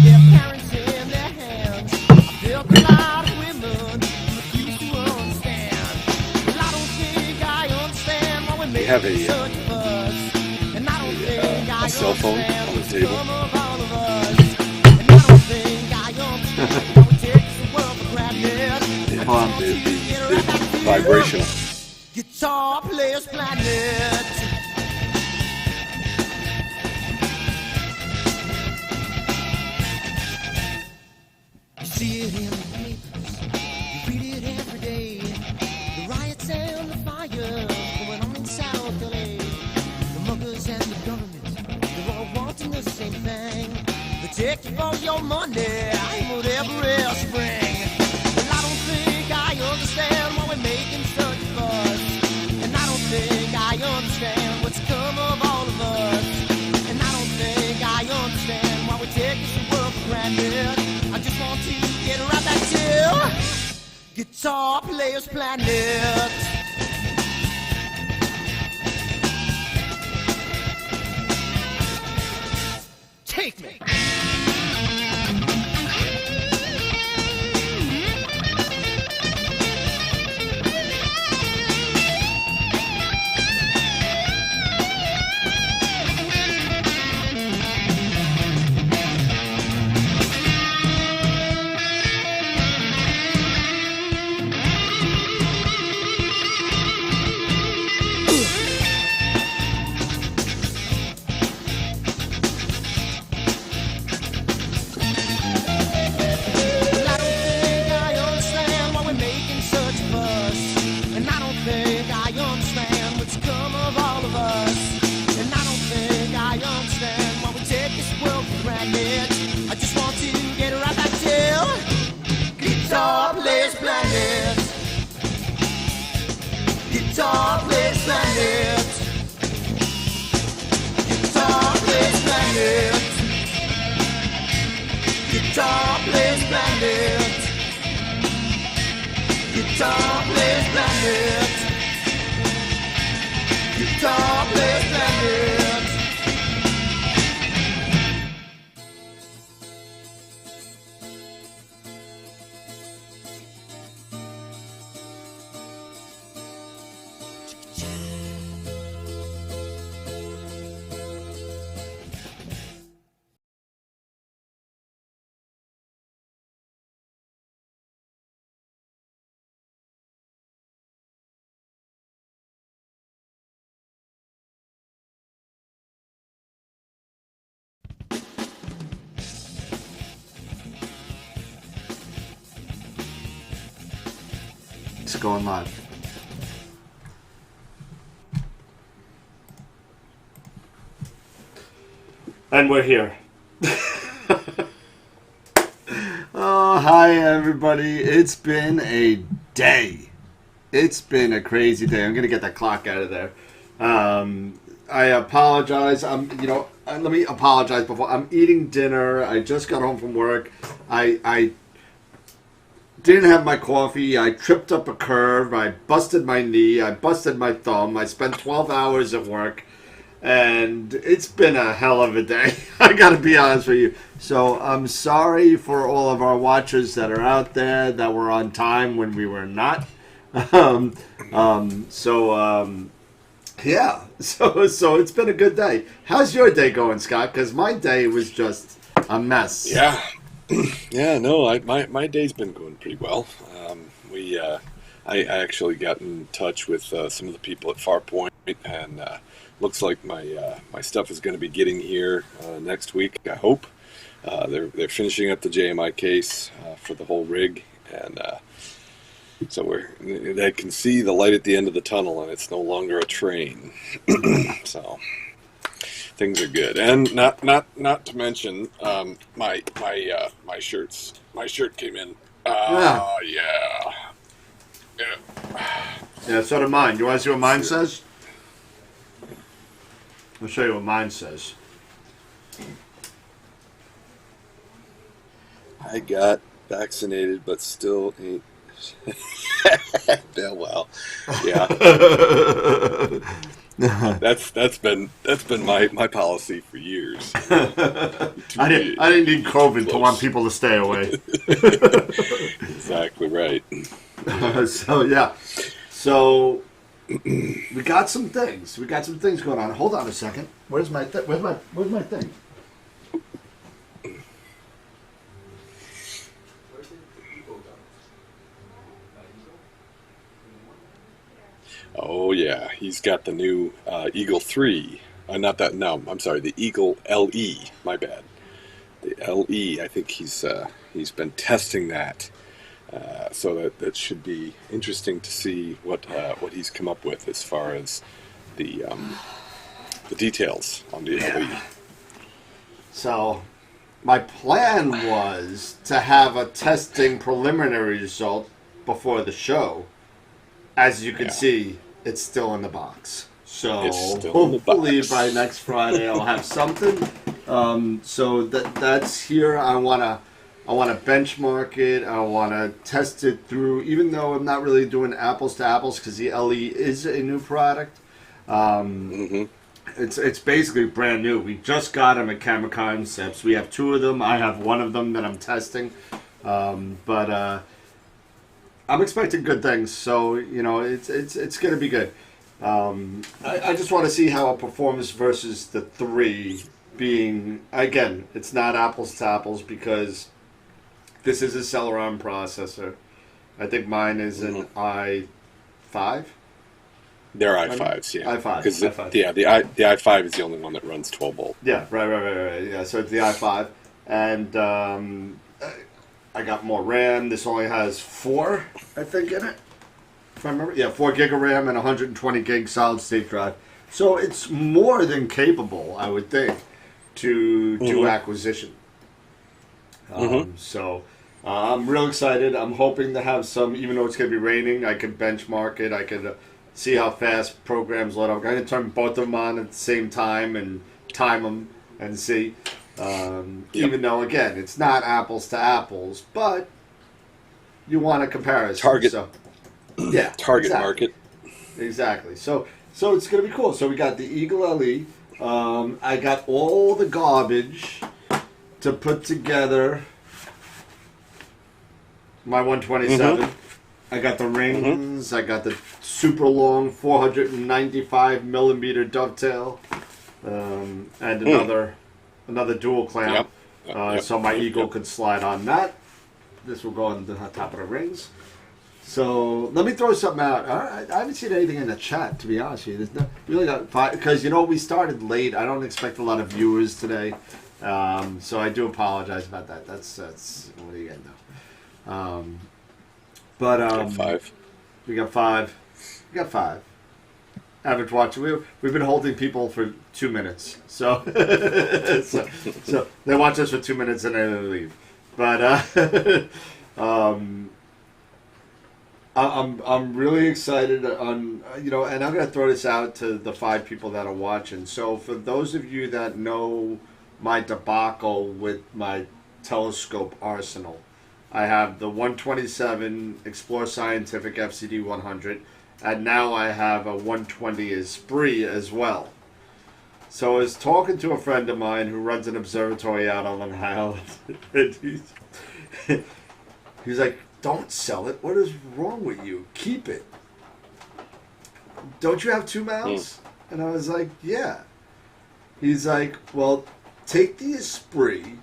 their parents in their hands. I built a lot of women refuse to understand. Well, I don't think I understand why we're We have making such a fuss. And I don't think I cell phone understand on the what's table. come of all of us. And I don't think I understand how it takes the world for granted. Hold on, the vibration. Guitar Players Planet. You see it in the papers, you read it every day. The riots and the fires going on in South LA. The muggers and the government, they're all wanting the same thing. They take you for your money and whatever else you bring. Well, I don't think I understand why we're making such a fuss. And I don't think I understand what's come of all of us. And I don't think I understand why we take this world for granted. I just want to get right back to Guitar Players Planet. Take me. Guitar Players Planet. Guitar Players Planet. Guitar Players Planet. Guitar Players Planet. Guitar Players Planet. It's going live. And we're here. Oh, hi everybody. It's been a day. It's been a crazy day. I'm gonna get that clock out of there. I apologize. Let me apologize before. I'm eating dinner. I just got home from work. I didn't have my coffee. I tripped up a curve. I busted my knee. I busted my thumb. I spent 12 hours at work. And it's been a hell of a day. I got to be honest with you. So I'm sorry for all of our watchers that are out there that were on time when we were not. Yeah. So it's been a good day. How's your day going, Scott? Because my day was just a mess. Yeah. Yeah, no, my day's been going pretty well. I actually got in touch with some of the people at Farpoint, and looks like my stuff is going to be getting here next week. I hope they're finishing up the JMI case for the whole rig, and so they can see the light at the end of the tunnel, and it's no longer a train. So things are good, and not to mention my shirts. My shirt came in. Yeah. Yeah, so did mine. You want to see what mine says? I'll show you what mine says. I got vaccinated, but still ain't. Yeah, well, yeah. That's been my policy for years. I didn't need COVID to want people to stay away. Exactly right. So yeah, so we got some things. We got some things going on. Hold on a second. Where's my thing? Oh yeah, he's got the new Eagle 3. Not that. No, I'm sorry. The Eagle LE. My bad. The LE. I think he's been testing that. So that should be interesting to see what he's come up with as far as the details on the LE. So my plan was to have a testing preliminary result before the show. As you can see, it's still in the box. So hopefully by next Friday I'll have something. So that's here. I wanna benchmark it. I wanna test it through. Even though I'm not really doing apples to apples because the LE is a new product. It's basically brand new. We just got them at Camera Concepts. We have 2 of them. I have 1 of them that I'm testing. But I'm expecting good things. So it's going to be good. I just want to see how it performs versus the 3. Being again, it's not apples to apples because this is a Celeron processor. I think mine is an i5. They're i5s, yeah. i5. Because the i5 is the only one that runs 12 volt. Yeah, right. Yeah, so it's the i5, and I got more RAM. This only has 4, I think, in it. If I remember, yeah, 4 gig of RAM and 120 gig solid state drive. So it's more than capable, I would think, to do acquisition. So I'm real excited. I'm hoping to have some, even though it's going to be raining, I can benchmark it. I can see how fast programs load up. I'm going to turn both of them on at the same time and time them and see. Even though, again, it's not apples to apples, but you want a comparison. Target. So, yeah. Target market. Exactly. So it's going to be cool. So we got the Eagle LE. I got all the garbage to put together my 127. I got the rings. I got the super long 495 millimeter dovetail, and another dual clamp. So my Eagle could slide on that. This will go on the top of the rings. So let me throw something out. I haven't seen anything in the chat, to be honest with you. There's really got 5 because we started late. I don't expect a lot of viewers today, so I do apologize about that. That's what are you gonna do? But 5. We got 5. Average watch. We've been holding people for 2 minutes, so so they watch us for 2 minutes and then they leave. But I'm really excited on and I'm gonna throw this out to the 5 people that are watching. So for those of you that know my debacle with my telescope arsenal, I have the 127 Explore Scientific FCD 100, and now I have a 120 Esprit as well. So I was talking to a friend of mine who runs an observatory out on Long Island, and he's like, "Don't sell it. What is wrong with you? Keep it. Don't you have 2 mounts?" And I was like, "Yeah." He's like, "Well, take the Esprit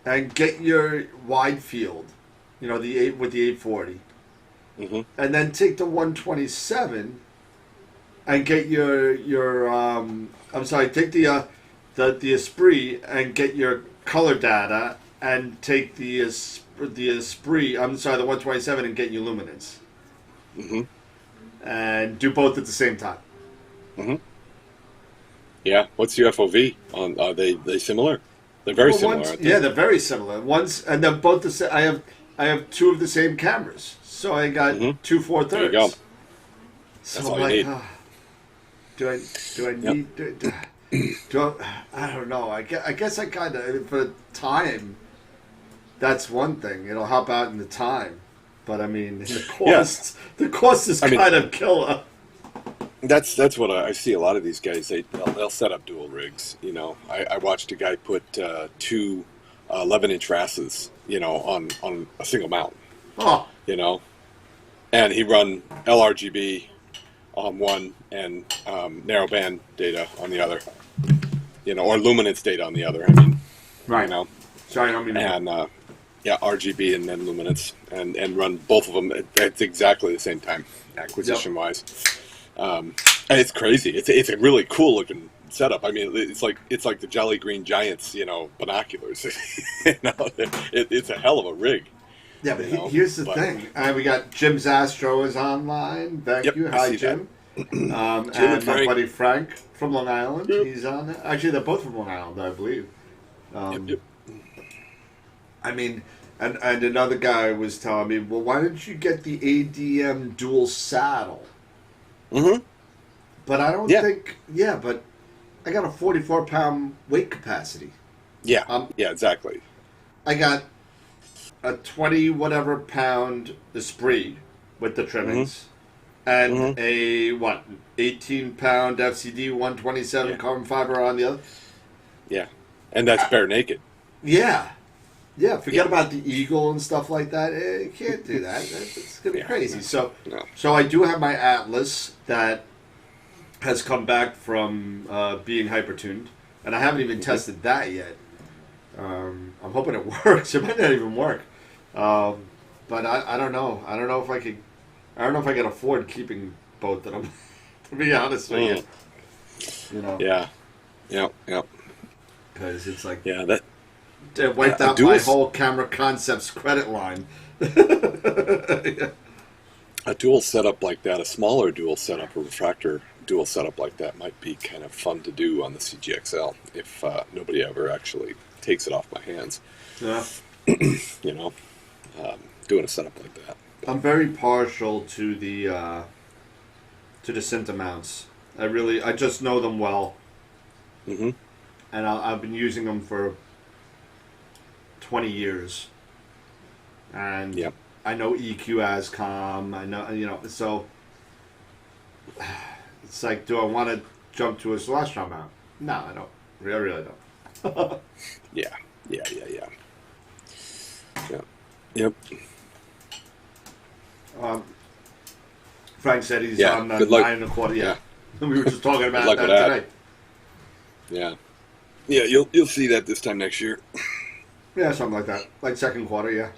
and get your wide field, the 8 with the 840, and then take the 127 and get take the Esprit and get your color data, and take the Esprit, the 127 and get your luminance, and do both at the same time." Yeah. What's your FOV on? Are they similar? They're very similar, aren't they? Yeah, they're very similar. And they're both the same. I have 2 of the same cameras, so I got 2 4/3. There you go. So That's all I'm you like, need. do I need? Do I don't know. I guess I kind of, for time, that's one thing. It'll help out in the time, but I mean the cost. The cost is kind of killer. That's what I see. A lot of these guys, they'll set up dual rigs. I watched a guy put two 11-inch RASs, on a single mount. Oh, And he run LRGB on one and narrowband data on the other, or luminance data on the other. I mean, right. Sorry, I don't mean to. And RGB and then luminance, and run both of them at exactly the same time, acquisition wise. And it's crazy. It's a really cool looking setup. I mean, it's like the Jolly Green Giants, binoculars. It's a hell of a rig. Yeah, but here's the thing. We got Jim's Astro is online. Thank you. Hi, Jim. Jim and my buddy Frank from Long Island. Yep. He's on there. Actually, they're both from Long Island, I believe. Yep. I mean, and another guy was telling me, well, why didn't you get the ADM dual saddle? Mm-hmm. But I don't think... Yeah, but I got a 44-pound weight capacity. Yeah, exactly. I got a 20-whatever pound Esprit with the trimmings. And a, 18-pound FCD 127 carbon fiber on the other? Yeah. And that's bare naked. Yeah. Yeah, forget about the Eagle and stuff like that. You can't do that. It's going to be crazy. So I do have my Atlas that has come back from being hypertuned, and I haven't even tested that yet. I'm hoping it works. It might not even work. But I don't know. I don't know if I could. I don't know if I can afford keeping both of them. To be honest with you. Yeah. Yep. Because it's like that wiped out my whole Camera Concepts credit line. A dual setup like that, a smaller dual setup, a refractor dual setup like that, might be kind of fun to do on the CGXL if nobody ever actually takes it off my hands. Yeah. Doing a setup like that. I'm very partial to the Cinta mounts. I just know them well. Mm-hmm. And I've been using them for 20 years. And I know EQ Ascom. I know, so it's like, do I want to jump to a Celestron mount? No, I don't. I really don't. Yeah. Yep. Frank said he's on 9 1/4. Yeah. We were just talking about that today. Yeah, you'll see that this time next year. Yeah, something like that. Like second quarter, yeah.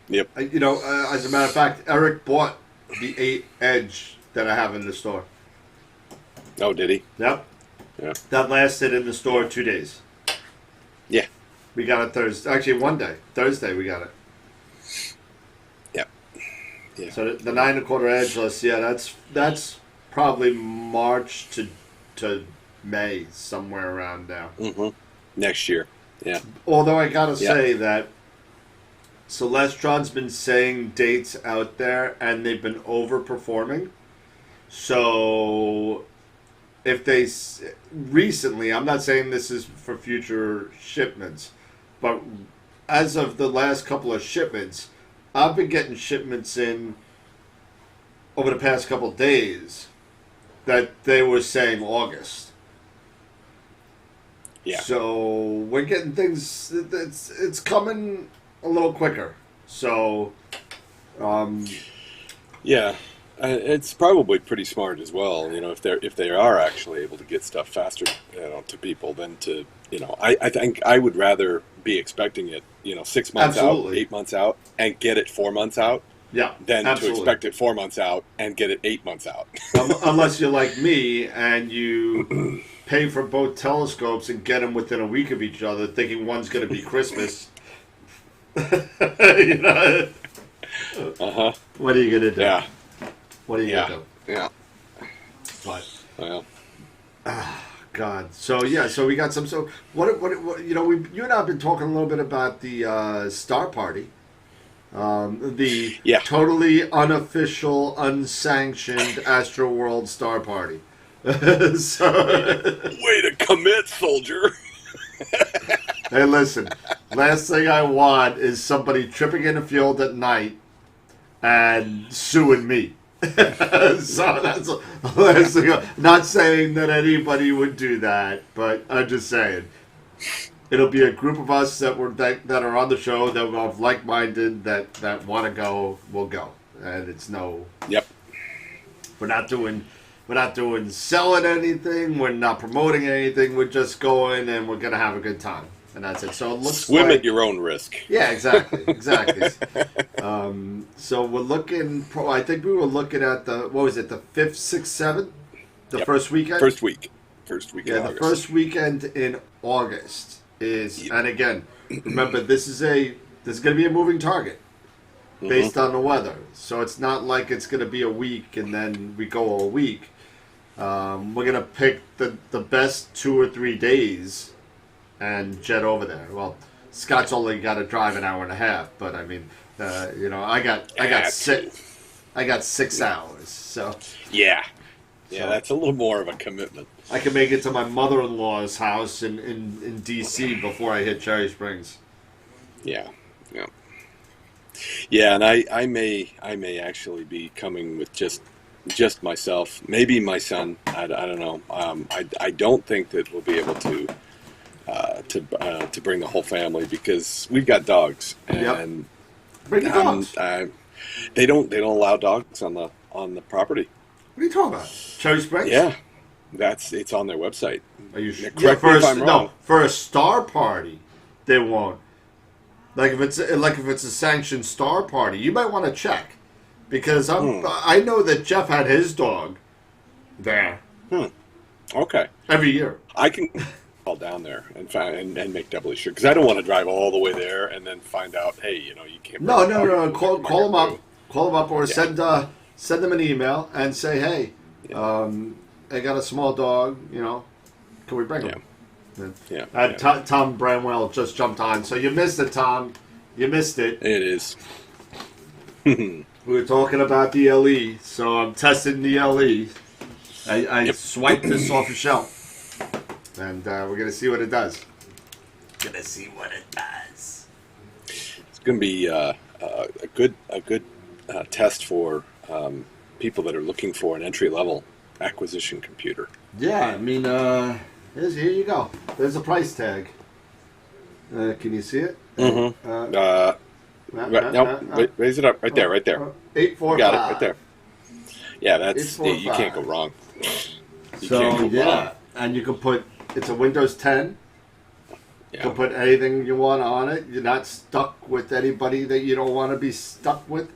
Yep. As a matter of fact, Eric bought the 8 Edge that I have in the store. Oh, did he? Yep. Yeah. That lasted in the store 2 days. Yeah. We got it Thursday. Actually, one day. Thursday we got it. Yep. Yeah. So the 9 1/4 Edgeless, that's probably March to May, somewhere around now. Mm-hmm. Next year. Yeah. Although I gotta say that Celestron's been saying dates out there, and they've been overperforming. So if they recently, I'm not saying this is for future shipments, but as of the last couple of shipments, I've been getting shipments in over the past couple of days that they were saying August. Yeah. So we're getting things. It's coming a little quicker. So, yeah, it's probably pretty smart as well. If they are actually able to get stuff faster, to people than to I think I would rather be expecting it 6 months out, 8 months out, and get it 4 months out. Yeah, than to expect it 4 months out and get it 8 months out. Unless you're like me and you pay for both telescopes and get them within a week of each other, thinking one's going to be Christmas. Uh-huh. What are you going to do? Yeah. What are you going to do? Yeah. But. Well. God. So we got some. So what you and I have been talking a little bit about the Star Party. The totally unofficial, unsanctioned AstroWorld Star Party. Way to commit, soldier. Hey, listen. Last thing I want is somebody tripping in the field at night and suing me. So that's not saying that anybody would do that, but I'm just saying it'll be a group of us that are on the show that are like-minded that want to go. Will go, and it's no. Yep. We're not doing selling anything. We're not promoting anything. We're just going and we're gonna have a good time, and that's it. So it looks swim at your own risk. Yeah, exactly. So we're looking. I think we were looking at the 5th, 6th, 7th, the first weekend. First week. Yeah, the first weekend in August is, and again, remember this is going to be a moving target based on the weather. So it's not like it's going to be a week and then we go all week. We're going to pick the best 2 or 3 days and jet over there. Well, Scott's only got to drive an hour and a half, but I mean, I got 6 hours. So yeah, that's a little more of a commitment. I can make it to my mother-in-law's house in D.C. before I hit Cherry Springs. Yeah. And I may actually be coming with just myself, maybe my son. I don't know. I don't think that we'll be able to bring the whole family because we've got dogs and bring the dogs. They don't allow dogs on the property. What are you talking about? Cherry Springs? Yeah, it's on their website. Are you sure? Correct me if I'm wrong. No, for a star party, they won't. Like if it's a sanctioned star party, you might want to check because I know that Jeff had his dog there. Okay. Every year. I can call down there and make doubly sure because I don't want to drive all the way there and then find out, hey, you can't. No. Call them up. Call them up or send them an email and say, hey, I got a small dog. Can we bring him? Tom Bramwell just jumped on, so you missed it, Tom. You missed it. It is. We were talking about the LE, so I'm testing the LE. I swiped this off the shelf, and we're gonna see what it does. It's gonna be a good test for people that are looking for an entry level acquisition computer. Yeah, I mean, here you go. There's a price tag. Can you see it? Mm-hmm. Raise it up right there. 845. Got it right there. Yeah, that's you can't go wrong. And you can put it's a Windows 10. You can put anything you want on it. You're not stuck with anybody that you don't want to be stuck with.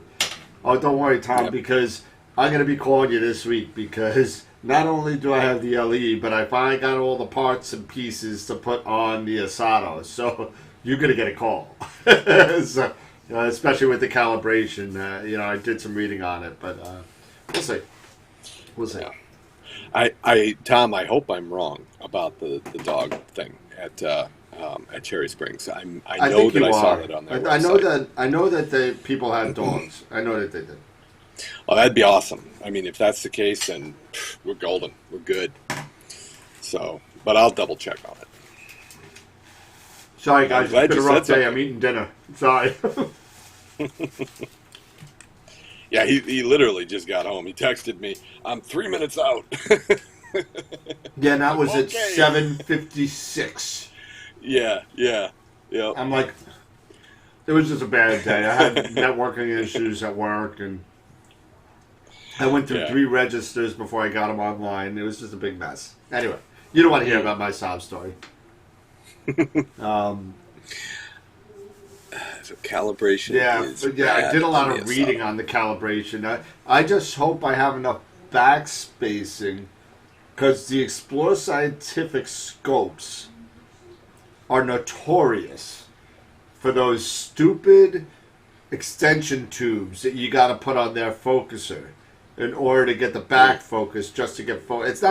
Oh, don't worry, Tom, because I'm going to be calling you this week because not only do I have the LE, but I finally got all the parts and pieces to put on the Asado. So you're going to get a call. So, especially with the calibration. I did some reading on it, but we'll see. Tom, I hope I'm wrong about the dog thing at Cherry Springs. I know that I saw that on their website. I know that the people had dogs. I know that they did. Oh, that'd be awesome. I mean, if that's the case, then we're golden. We're good. So, but I'll double check on it. Sorry, guys. It's been a rough day. I'm eating dinner. Sorry. Yeah, he literally just got home. He texted me, I'm 3 minutes out. Yeah, and that was at 7:56. Yeah. I'm like, it was just a bad day. I had networking issues at work, and I went through 3 registers before I got them online. It was just a big mess. Anyway, you don't want to hear about my sob story. So calibration. I did a lot of reading on the calibration. I just hope I have enough backspacing because the Explore Scientific scopes are notorious for those stupid extension tubes that you got to put on their focuser in order to get the back focus, just to get focus.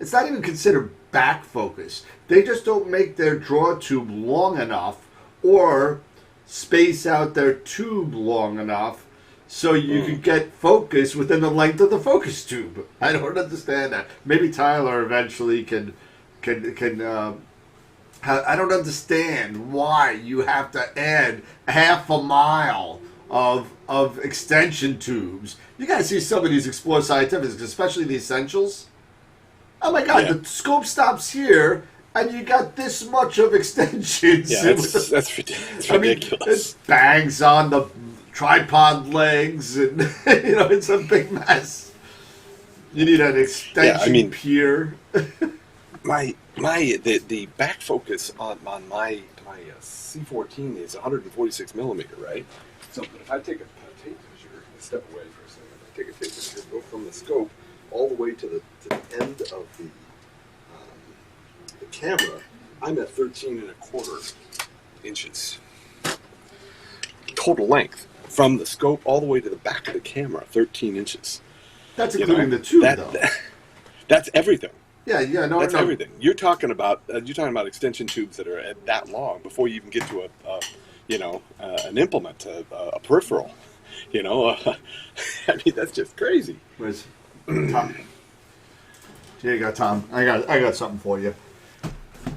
It's not even considered back focus. They just don't make their draw tube long enough or space out their tube long enough so you can get focus within the length of the focus tube. I don't understand that. Maybe Tyler eventually can I don't understand why you have to add half a mile of extension tubes. You gotta see some of these Explore Scientifics, especially the Essentials. Oh my God, Yeah. the scope stops here, and you got this much of extensions. Yeah, that's ridiculous. I mean, it bangs on the tripod legs, and it's a big mess. You need an extension pier. The back focus on my C14 is 146 millimeter, right? So if I take a tape measure, step away for a second. If I take a tape measure, go from the scope all the way to the end of the camera, I'm at 13 and a quarter inches total length from the scope all the way to the back of the camera. 13 inches. That's including the tube, though. That's everything. Yeah, no, that's everything. You're talking about extension tubes that are that long before you even get to an implement, a peripheral. I mean, that's just crazy. Where's Tom? Here you go, Tom. I got something for you.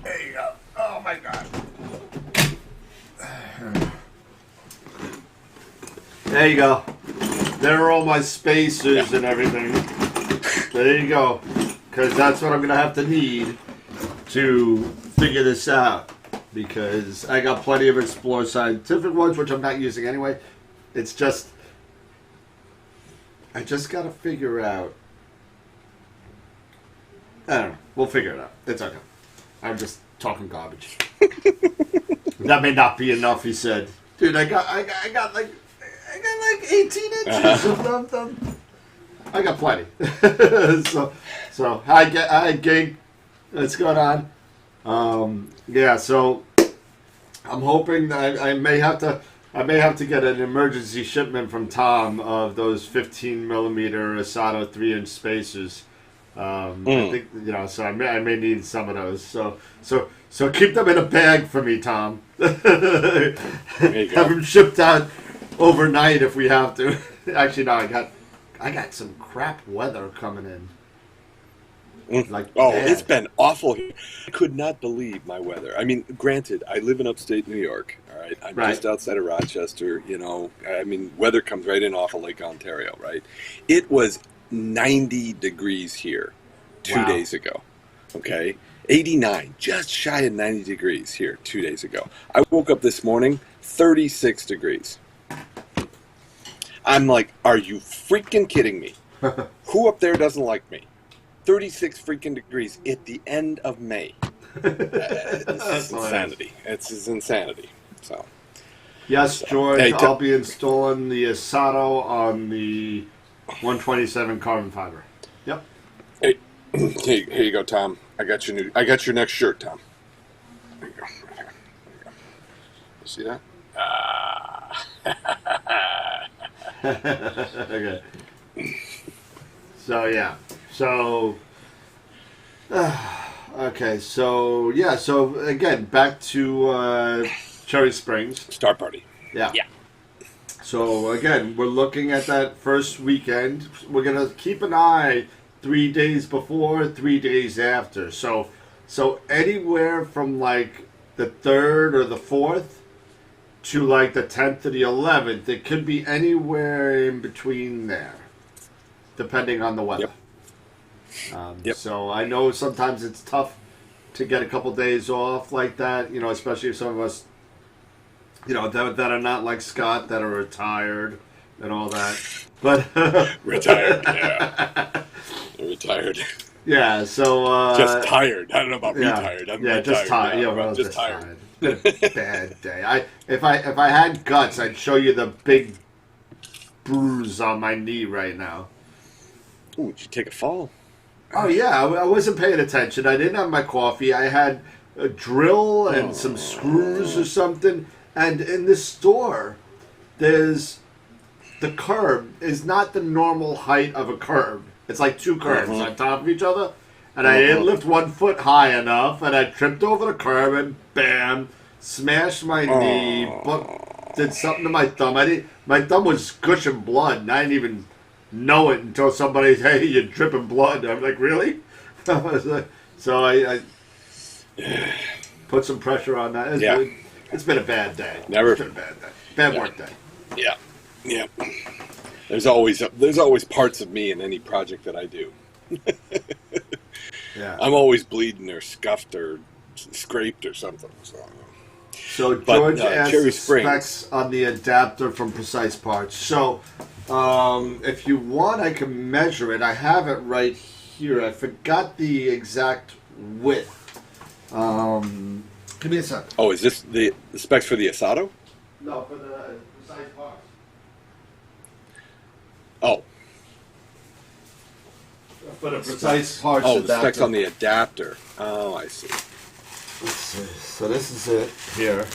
There you go. Oh my God. There you go. There are all my spacers and everything. There you go. Because that's what I'm going to have to need to figure this out. Because I got plenty of Explore Scientific ones, which I'm not using anyway. It's just... I just got to figure out... I don't know. We'll figure it out. It's okay. I'm just talking garbage. That may not be enough, he said. Dude, I got like 18 inches of them. I got plenty. so hi gang. What's going on? Yeah, so I'm hoping that I may have to get an emergency shipment from Tom of those 15 millimeter Asato 3-inch spacers. I think so I may need some of those. So keep them in a bag for me, Tom. There you go. Have them shipped out overnight if we have to. Actually, no, I got some crap weather coming in. Bad. It's been awful here. I could not believe my weather. I mean, granted, I live in upstate New York. All right, I'm just outside of Rochester. I mean, weather comes right in off of Lake Ontario. Right, it was 90 degrees here 2 days ago. Okay, 89, just shy of 90 degrees here 2 days ago. I woke up this morning, 36 degrees. I'm like, are you freaking kidding me? Who up there doesn't like me? 36 freaking degrees at the end of May. It's insanity. It's insanity. So. Yes, George, I'll be installing the Asato on the 127 carbon fiber. Yep. Hey, here you go, Tom. I got your next shirt, Tom. There you go. Right here. You see that? Okay. So yeah. So okay. So yeah. So again, back to Cherry Springs Star Party. Yeah. Yeah. So again, we're looking at that first weekend. We're gonna keep an eye 3 days before, 3 days after. So anywhere from like the 3rd or the 4th to like the 10th or the 11th, it could be anywhere in between there, depending on the weather. Yep. So I know sometimes it's tough to get a couple days off like that, especially if some of us, that are not like Scott, that are retired and all that. But retired, yeah. Retired. Yeah, so just tired. I don't know about retired. I'm retired. Just tired. Yeah, well, just tired. Bad day. If I had guts, I'd show you the big bruise on my knee right now. Ooh, did you take a fall? Oh yeah, I wasn't paying attention. I didn't have my coffee. I had a drill and some screws or something. And in this store, the curb is not the normal height of a curb. It's like two curbs on top of each other. And I didn't lift 1 foot high enough, and I tripped over the curb and bam, smashed my knee, but did something to my thumb. My thumb was gushing blood, and I didn't even know it until somebody said, hey, you're dripping blood. I'm like, really? So I put some pressure on that. It's been a bad day. Never. It's been a bad day. Bad work day. Yeah. Yeah. There's always parts of me in any project that I do. Yeah. I'm always bleeding or scuffed or scraped or something. So But, George asked Cherry the Springs. specs on the adapter from Precise Parts. So if you want, I can measure it. I have it right here. I forgot the exact width. Give me a second. Oh, is this the specs for the Asado? No, for the Precise Parts. Oh, For the Precise Parts the adapter. specs on the adapter. Oh, I see. Let's see. So this is it here.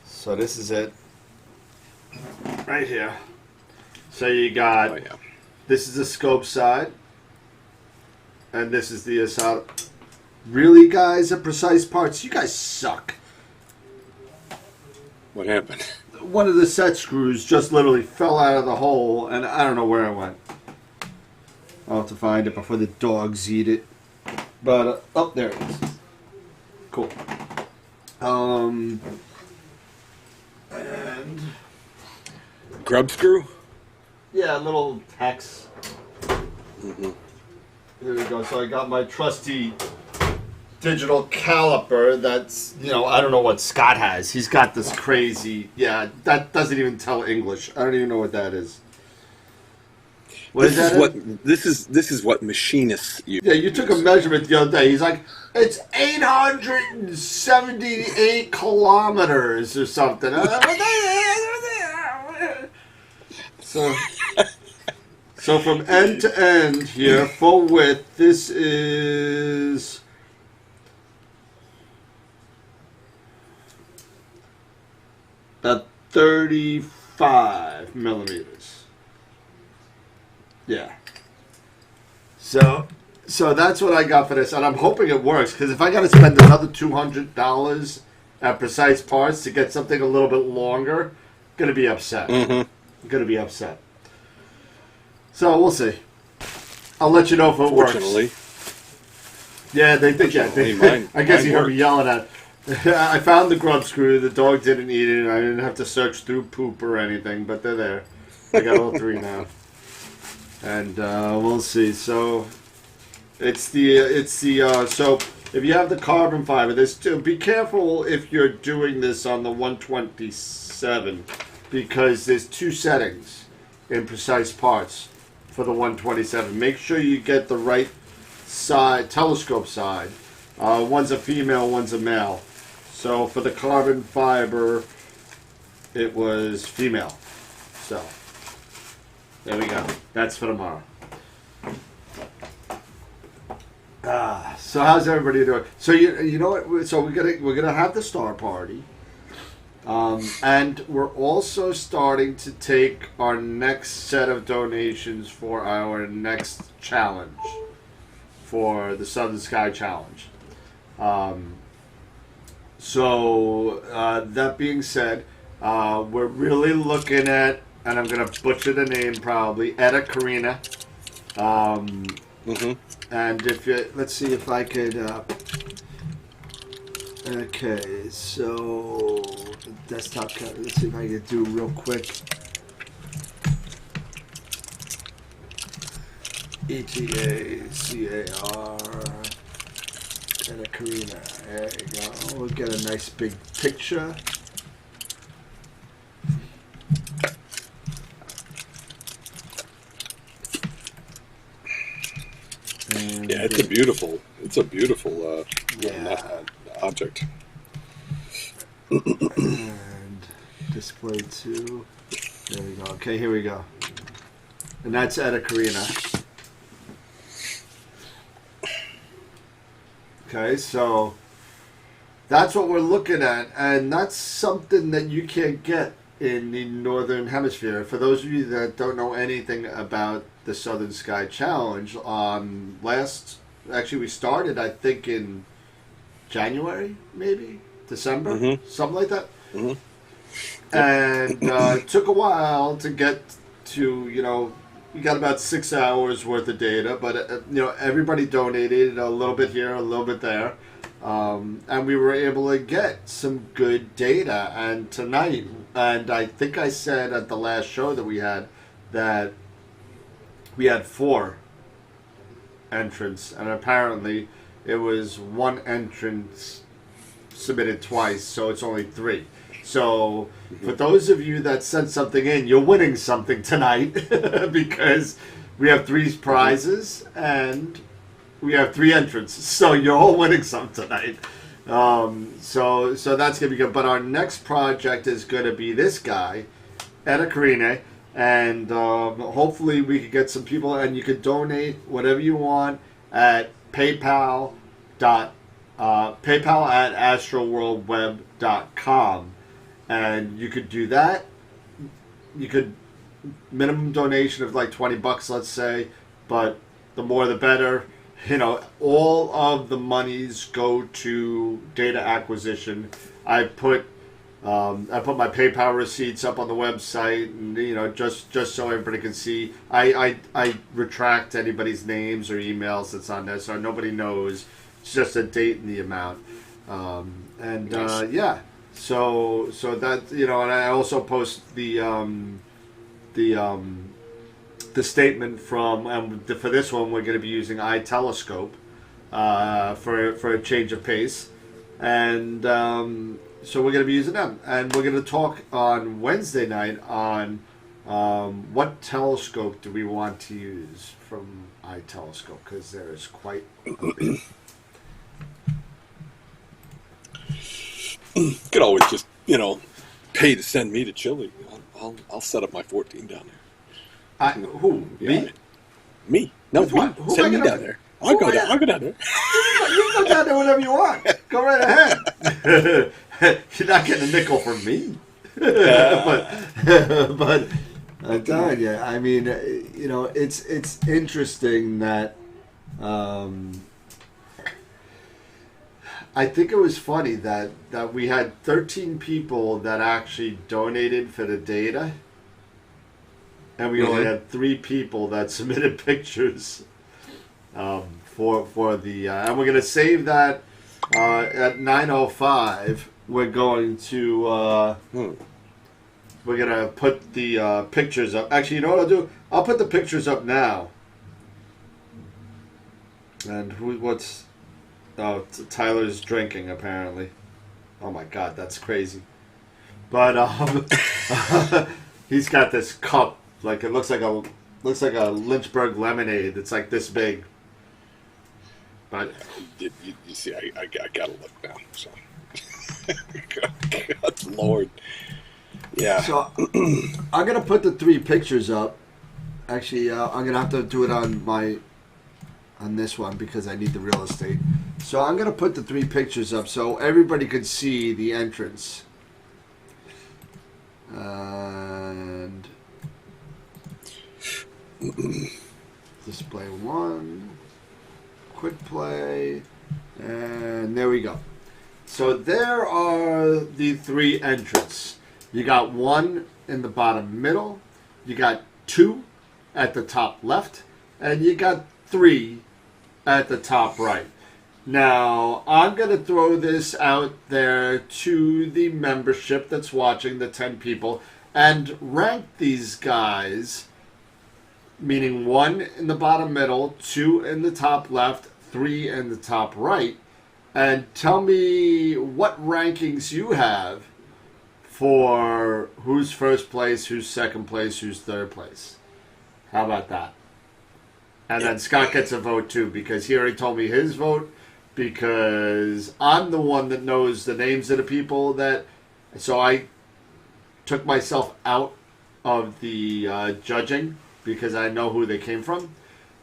So this is it. Right here. So you got... Oh, yeah. This is the scope side. And this is the Asado. Really, guys, at Precise Parts? You guys suck. What happened? One of the set screws just literally fell out of the hole, and I don't know where it went. I'll have to find it before the dogs eat it. But, oh, there it is. Cool. And... Grub screw? Yeah, a little hex. Mm-hmm. Here we go. So I got my trusty digital caliper that's, I don't know what Scott has. He's got this crazy, that doesn't even tell English. I don't even know what that is. This is what machinists use. Yeah, you took a measurement the other day. He's like, it's 878 kilometers or something. So from end to end here, full width, this is... about 35 millimeters. Yeah. So that's what I got for this, and I'm hoping it works, because if I got to spend another $200 at Precise Parts to get something a little bit longer, I'm going to be upset. Mm-hmm. I'm going to be upset. So we'll see. I'll let you know if it Fortunately. works. Yeah, they think that. I guess you heard me yelling at. I found the grub screw. The dog didn't eat it. I didn't have to search through poop or anything, but they're there. I got all three now, and we'll see. So it's the so if you have the carbon fiber, be careful if you're doing this on the 127, because there's two settings in Precise Parts for the 127. Make sure you get the right side, telescope side. One's a female, one's a male. So for the carbon fiber, it was female. So there we go. That's for tomorrow. So how's everybody doing? So you know what? So we're gonna have the star party, and we're also starting to take our next set of donations for our next challenge, for the Southern Sky Challenge. So that being said, we're really looking at, and I'm gonna butcher the name probably, Etta Karina. Mm-hmm. And if you, let's see if I could. Okay, so desktop. Let's see if I can do real quick. ETACAR. And a Karina. There you go. We'll get a nice big picture. And Yeah, it's a beautiful object. And display 2. There we go. Okay, here we go. And that's Etta Karina. Okay, so that's what we're looking at, and that's something that you can't get in the Northern Hemisphere. For those of you that don't know anything about the Southern Sky Challenge, we started, I think, in January, maybe? December? Something like that. Mm-hmm. And it took a while to get to, we got about 6 hours worth of data, but everybody donated a little bit here, a little bit there, and we were able to get some good data. And tonight, and I think I said at the last show that we had that we had 4 entrants, and apparently it was 1 entrance submitted twice, so it's only 3. So for those of you that sent something in, you're winning something tonight because we have 3 prizes and we have 3 entrants. So you're all winning some tonight. So that's gonna be good. But our next project is gonna be this guy, Etta Karine, and hopefully we could get some people, and you could donate whatever you want at PayPal at AstroWorldWeb.com. And you could do that. You could minimum donation of like $20, let's say, but the more the better. You know, all of the monies go to data acquisition. I put my PayPal receipts up on the website, and you know, just so everybody can see. I retract anybody's names or emails that's on there, so nobody knows. It's just a date and the amount, yeah. So that, you know, and I also post the statement from, and for this one we're going to be using iTelescope for a change of pace, and so we're going to be using them, and we're going to talk on Wednesday night on what telescope do we want to use from iTelescope, because there is quite a bit. Could always just, you know, pay to send me to Chile. I'll set up my 14 down there. Who? Yeah. Me? Me? No, With me. what? Who Send am I me gonna- down there. I'll go down there. You can go down there whenever you want. Go right ahead. You're not getting a nickel from me. but I'm telling you, I mean, you know, it's interesting that I think it was funny that we had 13 people that actually donated for the data, and we only had 3 people that submitted pictures for the and we're gonna save that at 9:05. We're going to we're gonna put the pictures up. Actually, you know what I'll do? I'll put the pictures up now. And what's Tyler's drinking apparently. Oh my God, that's crazy. But he's got this cup, like it looks like a Lynchburg lemonade. It's like this big. But You see, I gotta look now. So, God, Lord, yeah. so I'm gonna put the 3 pictures up. Actually, I'm gonna have to do it on this one because I need the real estate. So I'm gonna put the 3 pictures up so everybody could see the entrance. And display 1, quick play, and there we go. So there are the 3 entrants. You got 1 in the bottom middle, you got 2 at the top left, and you got 3 at the top right. Now, I'm going to throw this out there to the membership that's watching, the 10 people, and rank these guys, meaning 1 in the bottom middle, 2 in the top left, 3 in the top right, and tell me what rankings you have for who's first place, who's second place, who's third place. How about that? And then Scott gets a vote too, because he already told me his vote, because I'm the one that knows the names of the people that, so I took myself out of the judging because I know who they came from.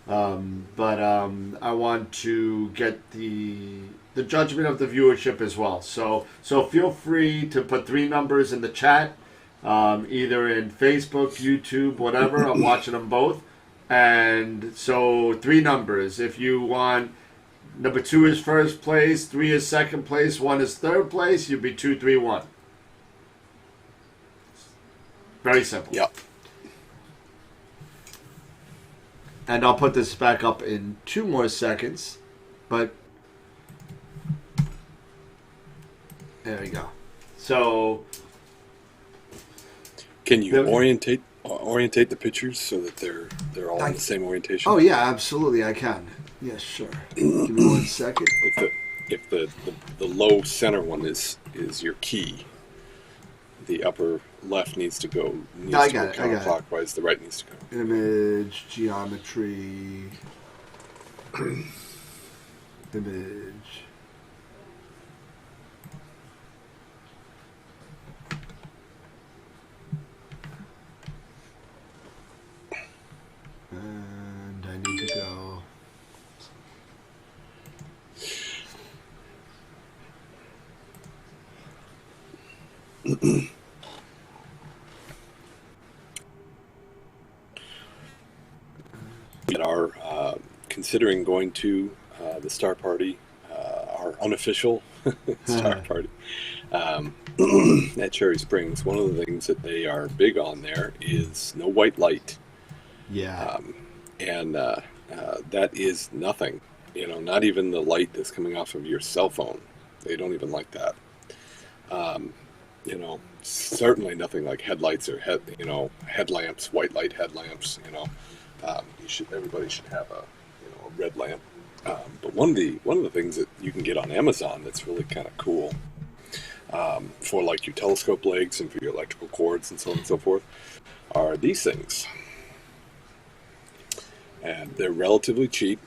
But I want to get the judgment of the viewership as well. So feel free to put 3 numbers in the chat, either in Facebook, YouTube, whatever. I'm watching them both. And so 3 numbers. If you want, number 2 is first place, 3 is second place, 1 is third place, you'd be 2, 3, 1. Very simple. Yep. And I'll put this back up in 2 more seconds. But There we go. So, Can you orientate the pictures so that they're all in the same orientation? oh yeah, absolutely, I can. Yes, sure. Give me 1 second. If the low center one is your key, the upper left needs to go counterclockwise. The right needs to go. Image, geometry, image. And I need to go. We are considering going to the Star Party, our unofficial Star Party at Cherry Springs. One of the things that they are big on there is no white light. Yeah. And that is nothing. You know, not even the light that's coming off of your cell phone. They don't even like that. You know, certainly nothing like headlights or headlamps, white light headlamps. You know, everybody should have a red lamp. But one of the things that you can get on Amazon that's really kind of cool for like your telescope legs and for your electrical cords and so on and so forth are these things. And they're relatively cheap,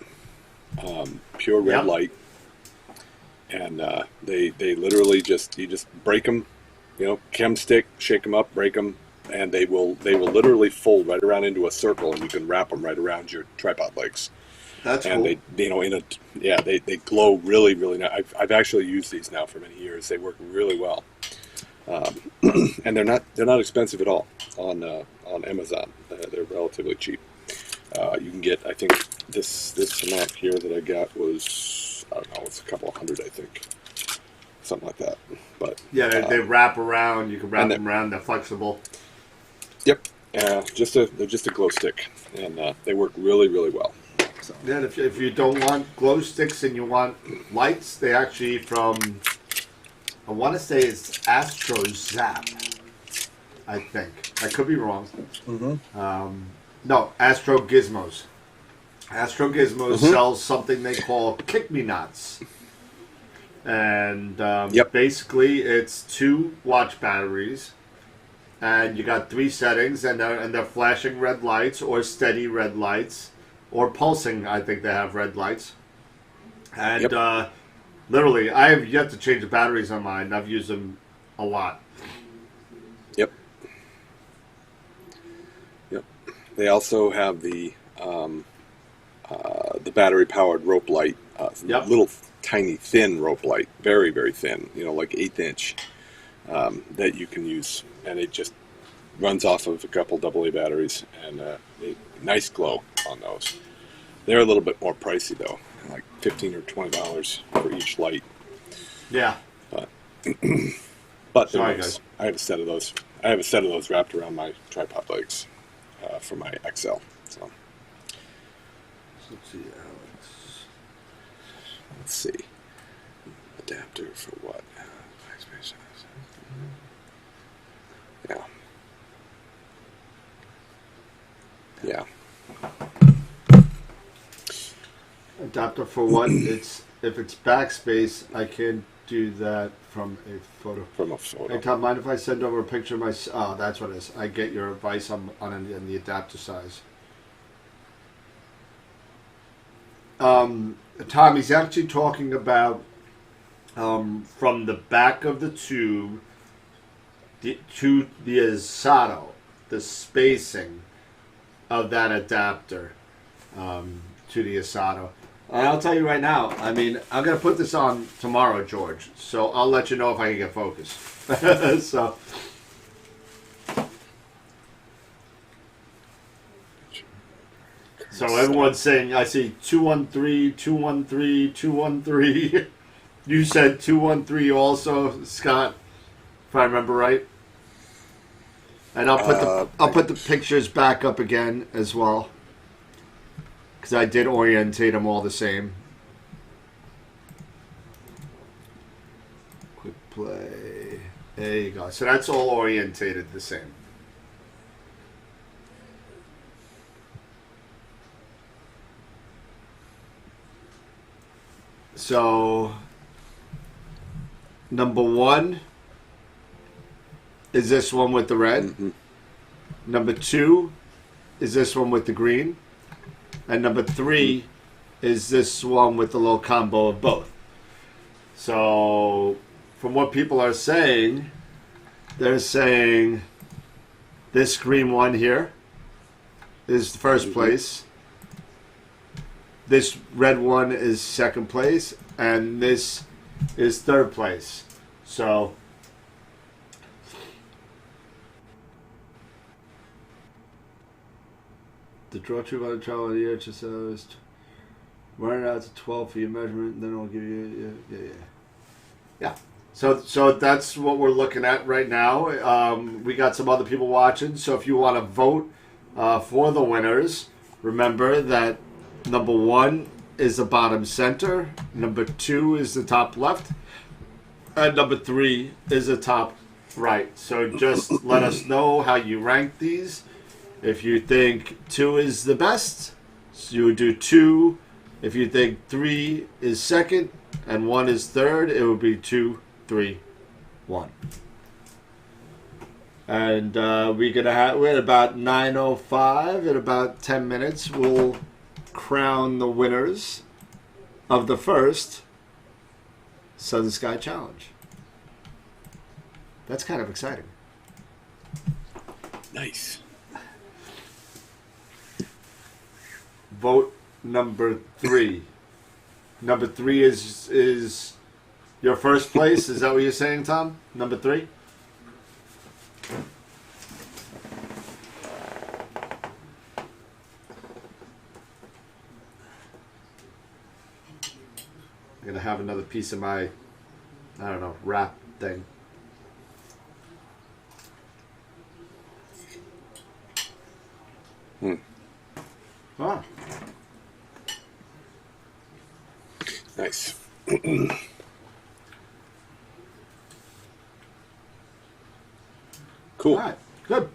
pure red light, and they literally you just break them, chem stick, shake them up, break them, and they will literally fold right around into a circle, and you can wrap them right around your tripod legs. That's and cool. They glow really, really nice. I've actually used these now for many years. They work really well, and they're not expensive at all on Amazon. They're relatively cheap. You can get, I think, this amount here that I got was, I don't know, it's a couple of hundred, I think. Something like that. But yeah, they wrap around. You can wrap them around. They're flexible. Yep. They're just a glow stick, and they work really, really well. So. Yeah, if you don't want glow sticks and you want lights, they actually I want to say it's AstroZap, I think. I could be wrong. Mm-hmm. No, Astro Gizmos. Astro Gizmos sells something they call Kick-Me-Nots. And basically it's 2 watch batteries. And you got 3 settings, and they're flashing red lights or steady red lights. Or pulsing, I think they have red lights. And literally, I have yet to change the batteries on mine. I've used them a lot. Yep. They also have the battery-powered rope light, little tiny thin rope light, very, very thin, like 1/8 inch, that you can use, and it just runs off of a couple AA batteries, and nice glow on those. They're a little bit more pricey though, like $15 or $20 for each light. Yeah. But sorry, guys. I have a set of those. I have a set of those wrapped around my tripod legs. For my XL. So let's see, Alex. Let's see. Adapter for what? Yeah. Adapter for what? If it's backspace, I can do that from a photo. Hey, Tom, mind if I send over a picture of my... Oh, that's what it is. I get your advice on the adapter size. Tom, he's actually talking about from the back of the tube to the AstroWorld, the spacing of that adapter to the AstroWorld. And I'll tell you right now, I mean, I'm going to put this on tomorrow, George. So I'll let you know if I can get focused. So everyone's saying, I see 213, 213, 213. You said 213 also, Scott, if I remember right. And I'll put the pictures back up again as well. Because I did orientate them all the same. Quick display. There you go. So that's all orientated the same. So, number 1 is this one with the red. Mm-hmm. Number 2 is this one with the green. And number 3 is this one with the little combo of both. So, from what people are saying, they're saying this green one here is the first place. This red one is second place, and this is third place. So, the draw true by the travel of the year just says run it out to 12 for your measurement, then it'll give you yeah. So that's what we're looking at right now. We got some other people watching, so if you want to vote for the winners, remember that number 1 is the bottom center, number 2 is the top left, and number 3 is the top right. So just let us know how you rank these. If you think 2 is the best, so you would do 2. If you think 3 is second and 1 is third, it would be 2, 3, 1. And we're at about 9:05. In about 10 minutes, we'll crown the winners of the first Sun Sky Challenge. That's kind of exciting. Nice. Vote number 3. Number 3 is your first place. Is that what you're saying, Tom? Number 3? I'm gonna have another piece of my, I don't know, wrap thing. Ah. Nice. Cool. All right, good.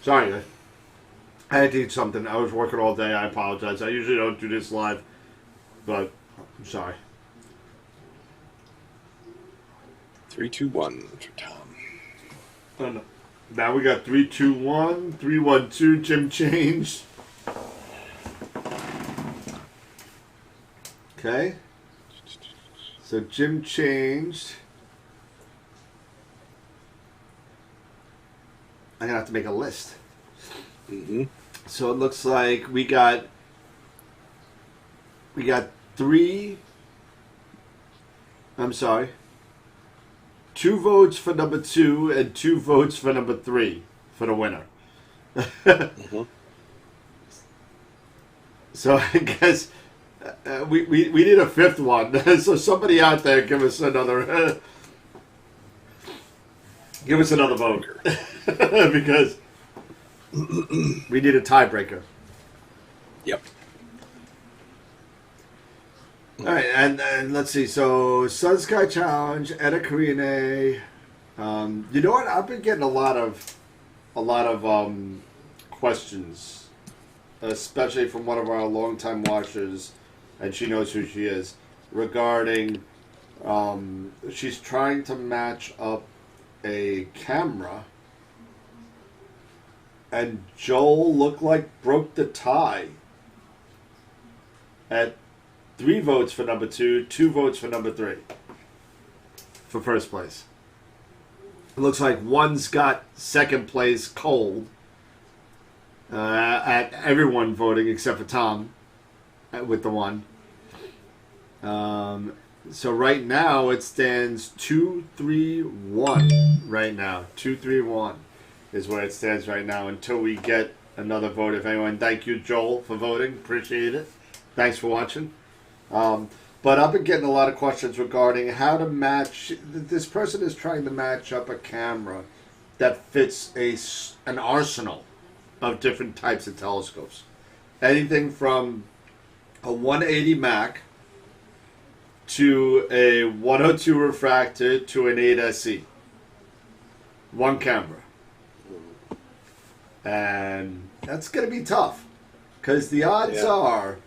Sorry, I had to eat something. I was working all day. I apologize. I usually don't do this live, but I'm sorry. 3, 2, 1 for Tom. And now we got 3, 2, 1, 3, 1, 2. Jim changed. Okay. So Jim changed. I'm gonna have to make a list. Mm-hmm. So it looks like we got 3. I'm sorry. 2 votes for number 2 and 2 votes for number 3 for the winner. Mm-hmm. So I guess we need a 5th one. So somebody out there give us another vote because we need a tiebreaker. Yep. All right, and let's see. So Sun Sky Challenge, Etta Karine. You know what? I've been getting a lot of questions, especially from one of our longtime watchers, and she knows who she is, regarding she's trying to match up a camera, and Joel looked like broke the tie at 3 votes for number 2, 2 votes for number 3 for first place. It looks like one's got second place cold at everyone voting except for Tom with the 1. So right now it stands 2-3-1 right now. 2-3-1 is where it stands right now until we get another vote. If anyone, thank you, Joel, for voting. Appreciate it. Thanks for watching. But I've been getting a lot of questions regarding how to match. This person is trying to match up a camera that fits an arsenal of different types of telescopes. Anything from a 180 Mac to a 102 refractor to an 8 SE. One camera. And that's going to be tough. Because the odds are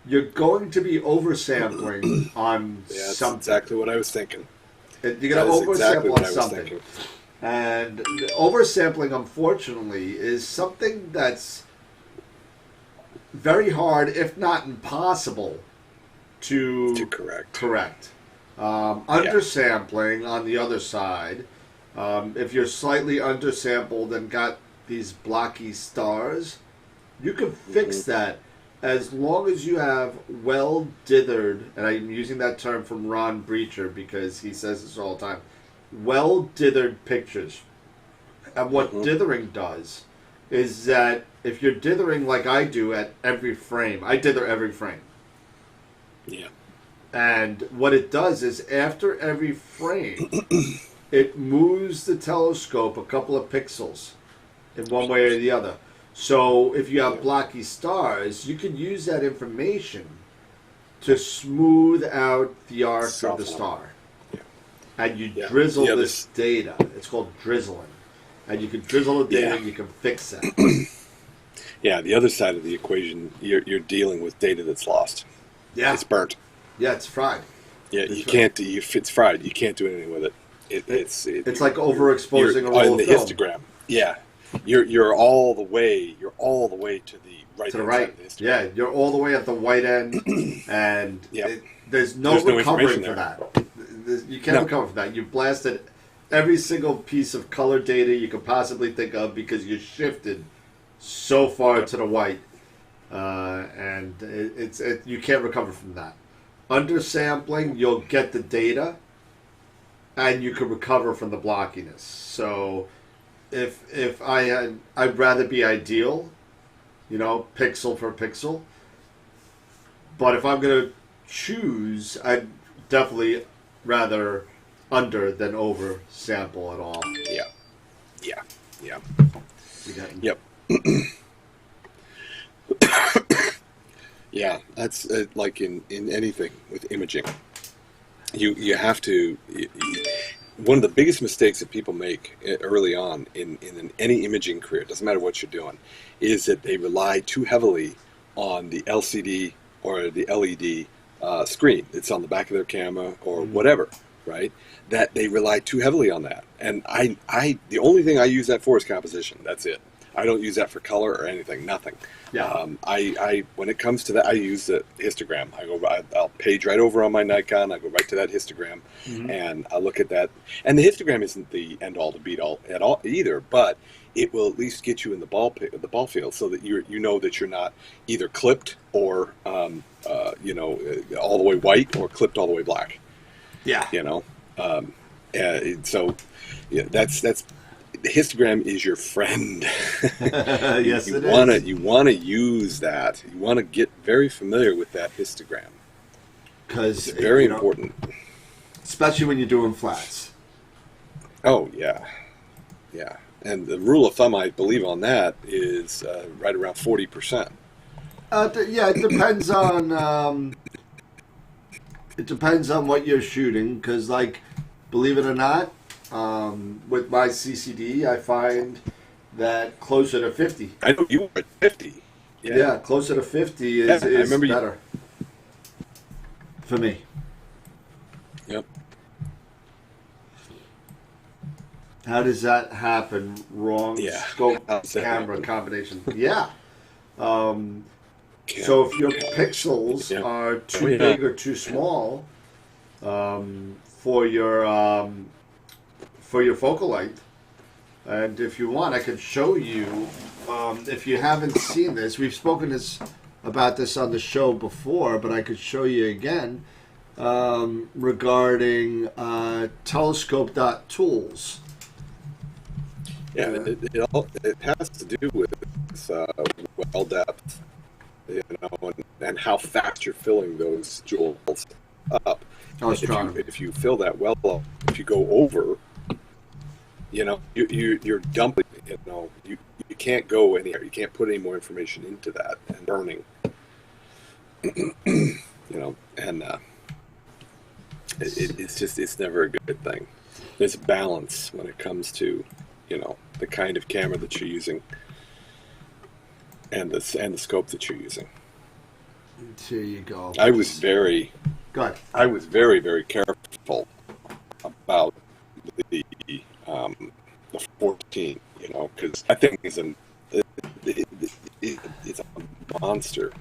you're going to be oversampling on That's something. exactly what I was thinking. You're going to oversample on something. And oversampling, unfortunately, is something that's very hard, if not impossible, to correct. Undersampling, on the other side, if you're slightly undersampled and got these blocky stars, you can fix that as long as you have well dithered, and I'm using that term from Ron Breacher because he says this all the time, well dithered pictures. And what dithering does is that if you're dithering like I do at every frame, I dither every frame. Yeah. And what it does is after every frame, it moves the telescope a couple of pixels in one way or the other. So if you have blocky stars, you can use that information to smooth out the arc of the star. Yeah. And you drizzle this data. It's called drizzling. And you can drizzle the data and you can fix that. Yeah, the other side of the equation, you're dealing with data that's lost. Yeah. It's burnt. Yeah, it's fried. Yeah, it's fried. You can't do anything with it. It's like overexposing a roll of film. The histogram. Yeah. You're all the way to the right. To the right. Side of the yeah, you're all the way at the white end, and there's no recovering for that. You can't recover from that. You've blasted every single piece of color data you could possibly think of because you shifted so far to the white, and you can't recover from that. Undersampling, you'll get the data, and you can recover from the blockiness. So. If I'd rather be ideal, pixel per pixel. But if I'm going to choose, I'd definitely rather under than over sample at all. Yeah. Yep. Yeah, that's like in anything with imaging. You have to... One of the biggest mistakes that people make early on in any imaging career, doesn't matter what you're doing, is that they rely too heavily on the LCD or the LED screen. It's on the back of their camera or whatever, right? That they rely too heavily on that. And I the only thing I use that for is composition. That's it. I don't use that for color or anything. Nothing. Yeah. I when it comes to that, I use the histogram. I'll page right over on my Nikon. I go right to that histogram, and I look at that. And the histogram isn't the end all to beat all at all either, but it will at least get you in the ball field so that you know that you're not either clipped or all the way white or clipped all the way black. Yeah. So that's. The histogram is your friend. Yes, you want to use that. You want to get very familiar with that histogram. Because it's very important. Especially when you're doing flats. Oh, yeah. Yeah. And the rule of thumb, I believe, on that is right around 40%. It depends on... it depends on what you're shooting. Because, believe it or not, with my CCD, I find that closer to 50. I know you were at 50. Yeah, closer to 50 is better for me. Yep. How does that happen? Wrong scope camera combination. Yeah. So if your pixels are too big or too small for your focal length, and if you want, I could show you. If you haven't seen this, we've spoken about this on the show before, but I could show you again regarding telescope.tools. Yeah, it has to do with well depth, and how fast you're filling those jewels up. If you fill that well up, if you go over, you're dumping. You can't go anywhere. You can't put any more information into that and burning. it's never a good thing. There's a balance when it comes to, the kind of camera that you're using and the scope that you're using. Here you go. I was very very careful about the 14, because that thing is it's a monster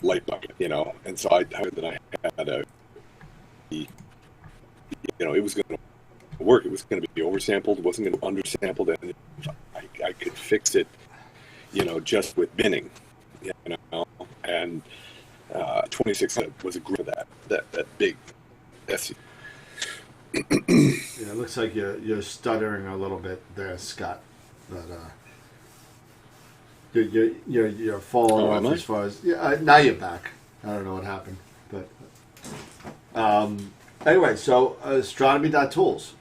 light bucket, and so I had it was going to work. It was going to be oversampled. It wasn't going to be undersampled, and I could fix it, just with binning, and 26 was a group of that big SE. Yeah, it looks like you're stuttering a little bit there, Scott. But you're falling off as far as now you're back. I don't know what happened, but anyway. So astronomy.tools.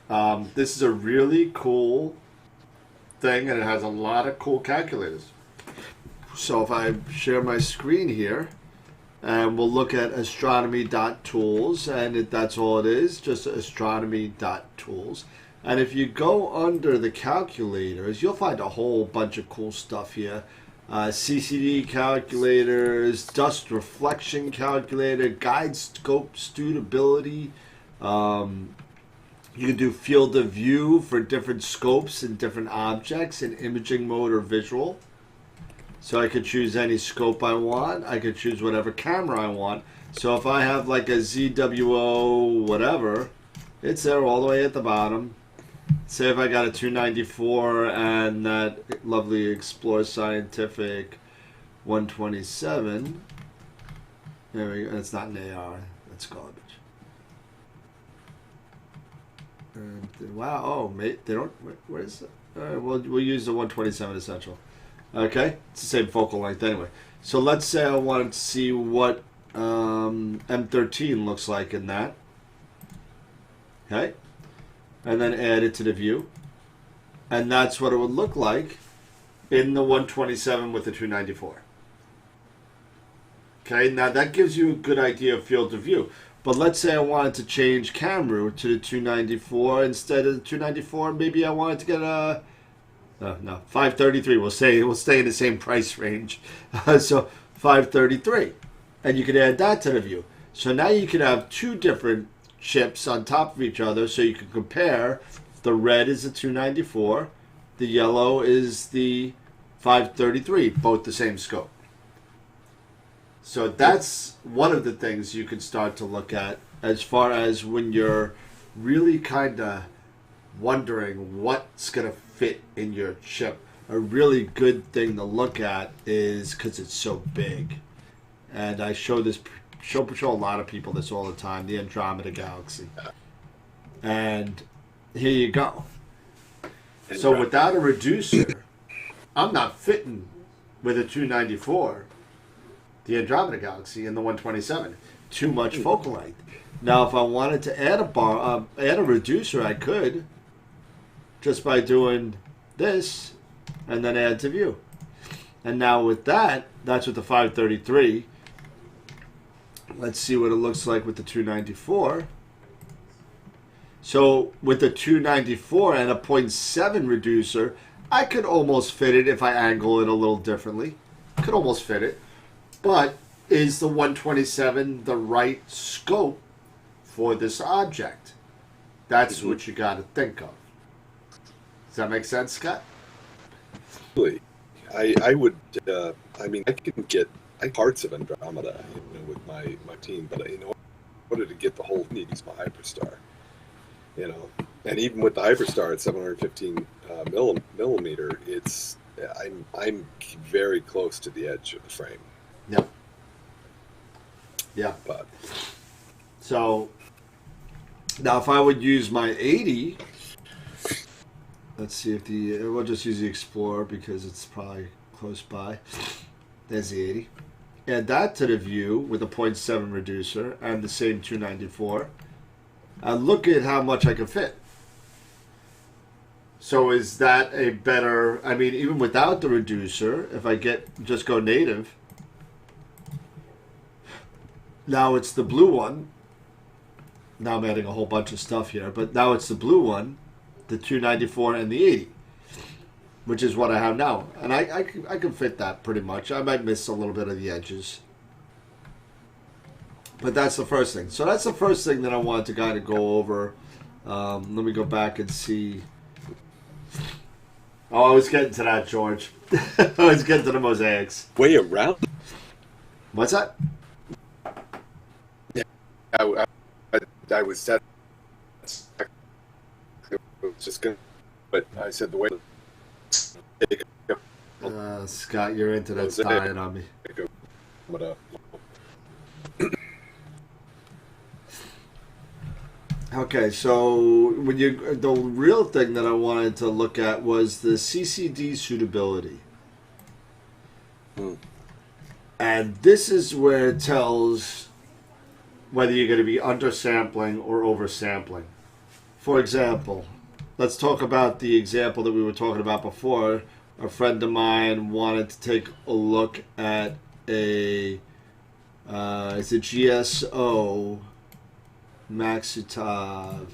This is a really cool thing, and it has a lot of cool calculators. So if I share my screen here. And we'll look at astronomy.tools, and that's all it is, just astronomy.tools. And if you go under the calculators, you'll find a whole bunch of cool stuff here. CCD calculators, dust reflection calculator, guide scope suitability. You can do field of view for different scopes and different objects in imaging mode or visual. So I could choose any scope I want. I could choose whatever camera I want. So if I have like a ZWO whatever, it's there all the way at the bottom. Say if I got a 294 and that lovely Explore Scientific 127. There we go. It's not an AR. That's garbage. And, wow. Oh, mate. They don't. Where is it? We'll use the 127 Essential. Okay, it's the same focal length anyway. So let's say I wanted to see what M13 looks like in that. Okay, and then add it to the view. And that's what it would look like in the 127 with the 294. Okay, now that gives you a good idea of field of view. But let's say I wanted to change camera to the 294 instead of the 294. Maybe I wanted to get a... No, 533. We'll stay in the same price range. So 533. And you can add that to the view. So now you can have two different chips on top of each other so you can compare. The red is the 294. The yellow is the 533. Both the same scope. So that's one of the things you can start to look at as far as when you're really kind of wondering what's going to fit in your chip. A really good thing to look at is because it's so big. And I show a lot of people this all the time, the Andromeda Galaxy. And here you go. So without a reducer, I'm not fitting with a 294, the Andromeda Galaxy, in the 127. Too much focal length. Now, if I wanted to add a reducer, I could, just by doing this, and then add to view. And now with that, that's with the 533. Let's see what it looks like with the 294. So with the 294 and a 0.7 reducer, I could almost fit it if I angle it a little differently. Could almost fit it. But is the 127 the right scope for this object? That's what you got to think of. Does that make sense, Scott? I would. I can get parts of Andromeda, with my team, but in order to get the whole, I need to use my Hyperstar. And even with the Hyperstar at 715 millimeter, I'm very close to the edge of the frame. Yeah. Yeah. But so now, if I would use my 80. Let's see if we'll just use the Explorer because it's probably close by. There's the 80. Add that to the view with a 0.7 reducer and the same 294. And look at how much I can fit. So is that a better, even without the reducer, if I just go native, now it's the blue one. Now I'm adding a whole bunch of stuff here, but now it's the blue one, the 294 and the 80, which is what I have now. And I can fit that pretty much. I might miss a little bit of the edges. But that's the first thing. So that's the first thing that I wanted to kind of go over. Let me go back and see. Oh, I was getting to that, George. I was getting to the mosaics. Way around. What's that? Yeah, I was that. I was just gonna, but I said the way. Scott, your internet's dying on me. What up? Okay, so the real thing that I wanted to look at was the CCD suitability. And this is where it tells whether you're going to be undersampling or oversampling. For example, let's talk about the example that we were talking about before. A friend of mine wanted to take a look at it's a GSO Maxitav.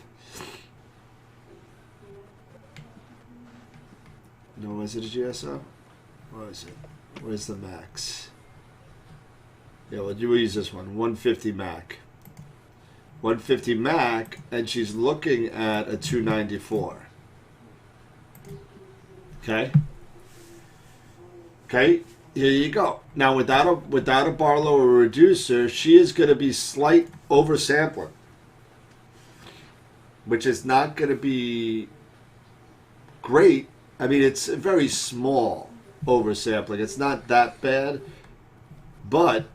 No, is it a GSO? Where is it? Where's the Max? Yeah, well, you use this one, 150 Mac. 150 Mac, and she's looking at a 294. Okay. Okay, here you go. Now, without a Barlow or reducer, she is going to be slight oversampling, which is not going to be great. I mean, it's a very small oversampling. It's not that bad. But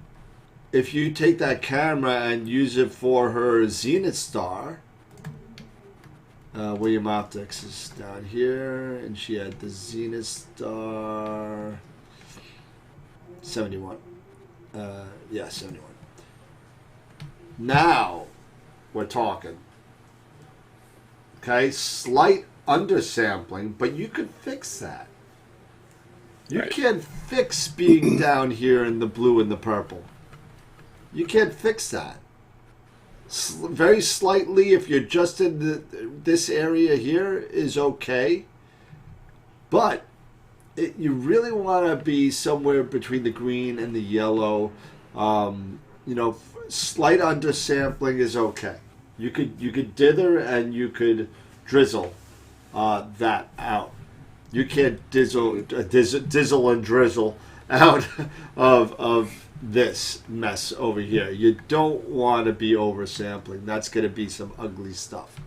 if you take that camera and use it for her Zenith Star, William Optics is down here, and she had the Zenith Star 71. Yeah, 71. Now we're talking. Okay, slight undersampling, but you could fix that. You Right. can't fix being down here in the blue and the purple. You can't fix that. Very slightly, if you're just in this area here, is okay. But you really want to be somewhere between the green and the yellow. Slight undersampling is okay. You could dither and you could drizzle that out. You can't dizzle and drizzle out of this mess over here. You don't want to be oversampling. That's going to be some ugly stuff.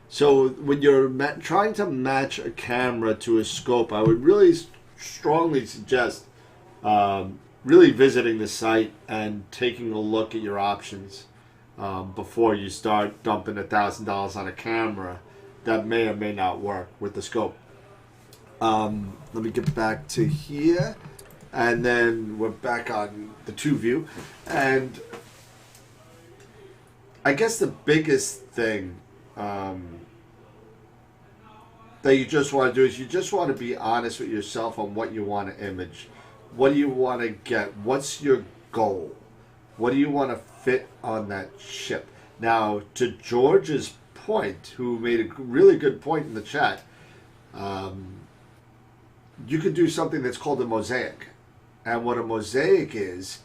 So when you're trying to match a camera to a scope, I would really strongly suggest really visiting the site and taking a look at your options before you start dumping $1,000 on a camera that may or may not work with the scope. Let me get back to here, and then we're back on the 2 view. And I guess the biggest thing that you just want to do is you just want to be honest with yourself on what you want to image. What do you want to get? What's your goal? What do you want to fit on that chip? Now, to George's point, who made a really good point in the chat, you could do something that's called a mosaic. And what a mosaic is,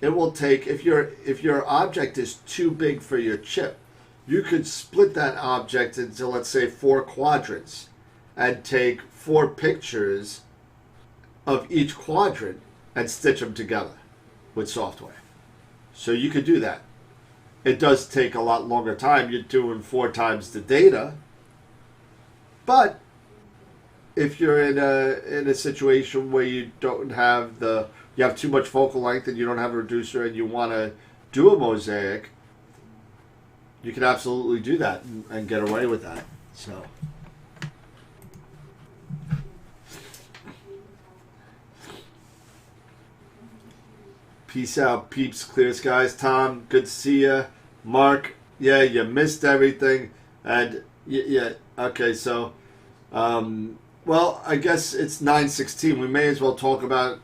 it will take, if your object is too big for your chip, you could split that object into, let's say, 4 quadrants and take 4 pictures of each quadrant and stitch them together with software. So you could do that. It does take a lot longer time. You're doing 4 times the data. But if you're in a situation where you don't have you have too much focal length and you don't have a reducer and you want to do a mosaic, you can absolutely do that and get away with that. So. Peace out, peeps, clear skies. Tom, good to see you. Mark, yeah, you missed everything. And, yeah, okay, so, well, I guess it's 9:16. We may as well talk about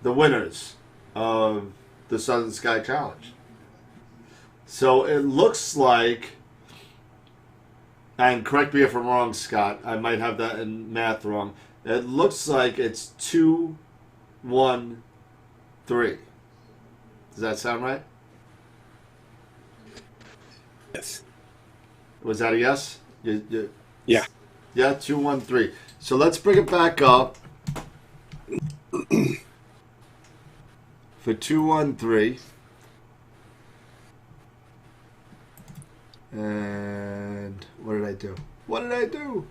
the winners of the Southern Sky Challenge. So it looks like, and correct me if I'm wrong, Scott, I might have that in math wrong. It looks like it's 2, 1, 3. Does that sound right? Yes. Was that a yes? Yeah. Yeah, 2, 1, 3. So let's bring it back up for 2, 1, 3. And what did I do? What did I do?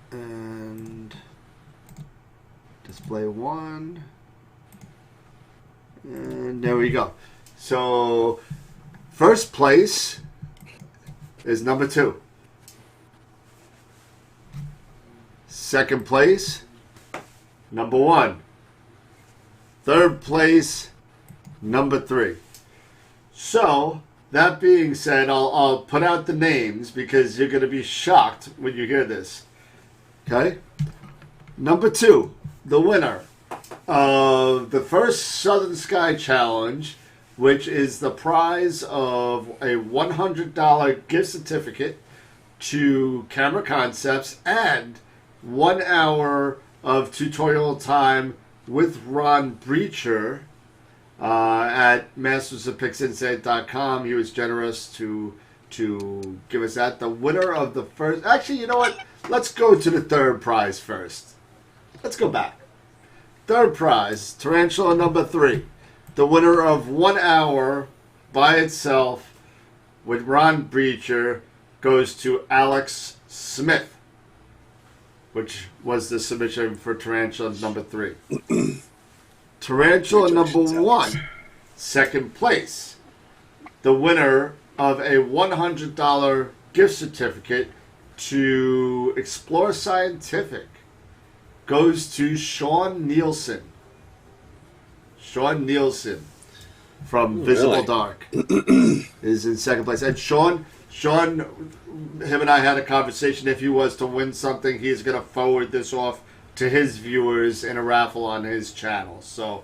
And display 1. And there we go. So first place is number 2. Second place, number 1. Third place, number 3. So, that being said, I'll put out the names because you're going to be shocked when you hear this. Okay? Number 2, the winner of the first Southern Sky Challenge, which is the prize of a $100 gift certificate to Camera Concepts and 1 hour of tutorial time with Ron Breacher at mastersofpixinsight.com. He was generous to give us that. The winner of the first... Actually, you know what? Let's go to the third prize first. Let's go back. Third prize, Tarantula number 3. The winner of 1 hour by itself with Ron Breacher goes to Alex Smith, which was the submission for Tarantula number 3. Tarantula number 1, second place. The winner of a $100 gift certificate to Explore Scientific goes to Sean Nielsen. Sean Nielsen from Visible Dark is in second place. And Sean, him and I had a conversation. If he was to win something, he's going to forward this off to his viewers in a raffle on his channel. So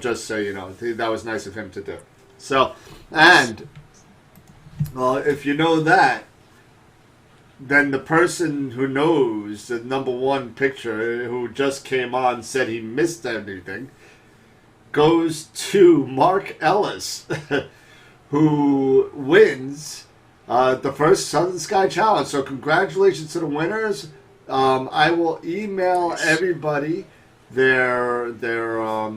just so you know, that was nice of him to do. So, and if you know that, then the person who knows the number 1 picture, who just came on, said he missed everything, goes to Mark Ellis, who wins the first Southern Sky Challenge. So congratulations to the winners. I will email everybody their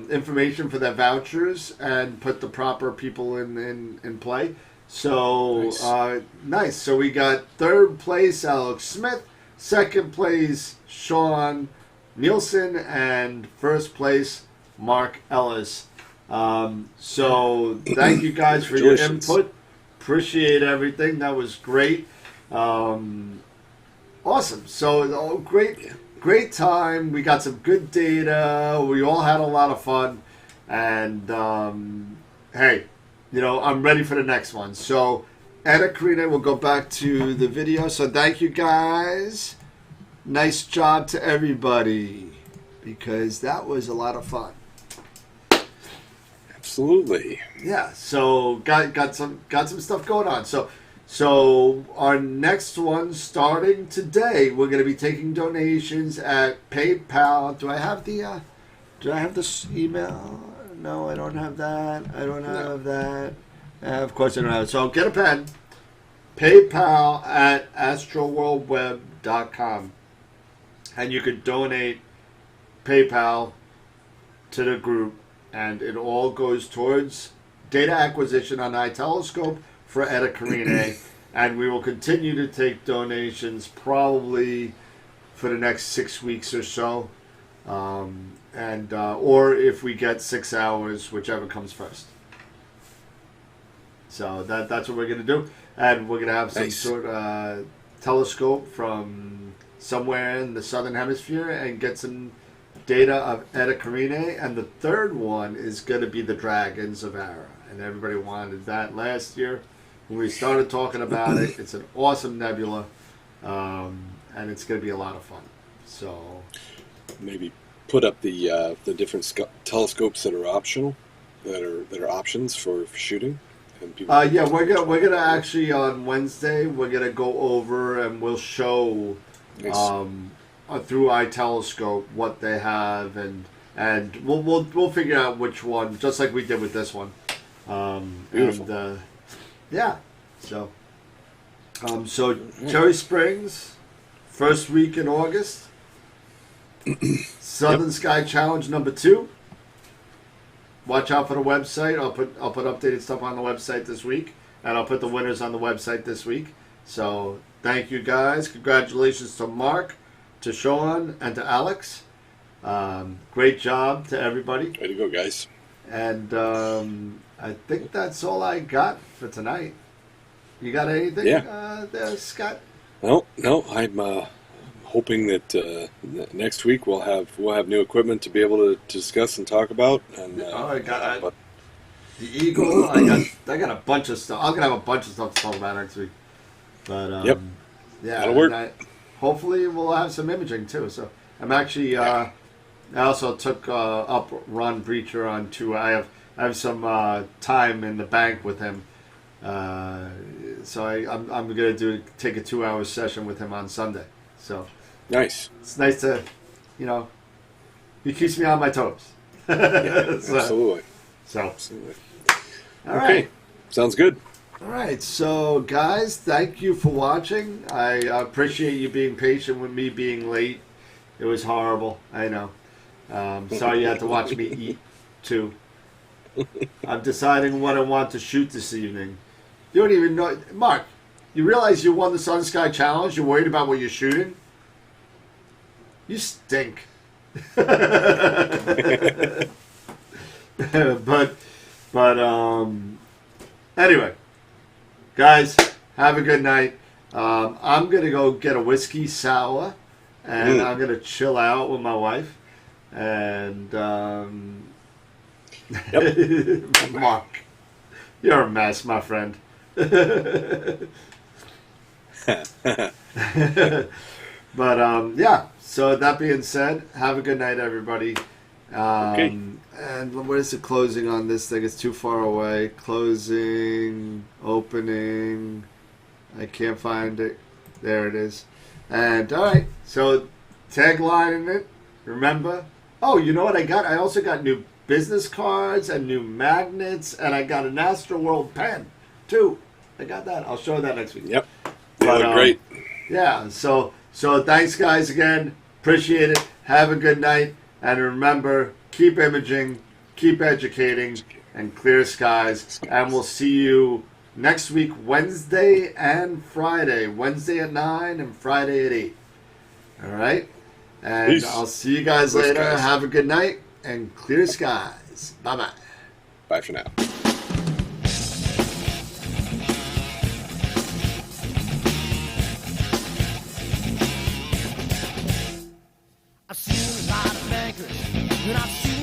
information for their vouchers and put the proper people in play. So nice. So we got third place Alex Smith, second place Sean Nielsen, and first place Mark Ellis. So thank you guys for your input. Appreciate everything. That was great. Awesome. So great time. We got some good data. We all had a lot of fun. And hey, I'm ready for the next one. So Etta Karina will go back to the video. So thank you guys. Nice job to everybody, because that was a lot of fun. Absolutely. Yeah. So got some stuff going on. So our next one, starting today, we're going to be taking donations at PayPal. Do I have this email? No, I don't have that. I don't have that. Of course I don't have it. So get a pen. PayPal at AstroWorldWeb.com. And you could donate PayPal to the group, and it all goes towards data acquisition on iTelescope for Etta Karine. And we will continue to take donations probably for the next 6 weeks or so. Or if we get 6 hours, whichever comes first. So that's what we're going to do. And we're going to have some sort of telescope from somewhere in the southern hemisphere and get some data of Etta Karine. And the third one is going to be the Dragons of Ara. And everybody wanted that last year when we started talking about it. It's an awesome nebula, and it's going to be a lot of fun. So maybe put up the different telescopes that are optional, that are options for shooting. And people Yeah, we're gonna actually on Wednesday we're gonna go over and we'll show Nice. through iTelescope what they have and we'll figure out which one, just like we did with this one. Beautiful. And, yeah. So Cherry Springs, first week in August. Southern Sky Challenge number 2. Watch out for the website. I'll put updated stuff on the website this week, and I'll put the winners on the website this week. So thank you guys. Congratulations to Mark, to Sean, and to Alex. Great job to everybody. Way to go, guys. And I think that's all I got for tonight. You got anything, there, Scott? No, I'm hoping that next week we'll have new equipment to be able to discuss and talk about. And I got the Eagle. I got a bunch of stuff. I'm gonna have a bunch of stuff to talk about next week. But Yep. yeah, That'll work. hopefully we'll have some imaging too. So I'm actually I also took up Ron Breacher on tour. I have some time in the bank with him. So I'm gonna take a 2-hour session with him on Sunday. So nice. it's nice to, he keeps me on my toes. Yeah, absolutely. So Absolutely. all right. Okay. Sounds good. All right, so guys, thank you for watching. I appreciate you being patient with me being late. It was horrible, I know. Sorry you had to watch me eat, too. I'm deciding what I want to shoot this evening. You don't even know... Mark, you realize you won the Sun Sky Challenge? You're worried about what you're shooting? You stink. But anyway... Guys, have a good night. I'm going to go get a whiskey sour, and I'm going to chill out with my wife. And, Mark, you're a mess, my friend. But, yeah, so that being said, have a good night, everybody. Okay. And what is the closing on this thing? It's too far away. Closing, opening. I can't find it. There it is. And all right, so tagline in it. Remember? Oh, you know what I got? I also got new business cards and new magnets, and I got an AstroWorld pen too. I got that. I'll show that next week. Yep. They look great. Yeah. So thanks, guys, again. Appreciate it. Have a good night. And remember, keep imaging, keep educating, and clear skies. And we'll see you next week, Wednesday and Friday. Wednesday at 9 and Friday at 8. All right? And Peace. I'll see you guys Clear later. skies. Have a good night and clear skies. Bye-bye. Bye for now. I've seen a lot of bankers, and I've seen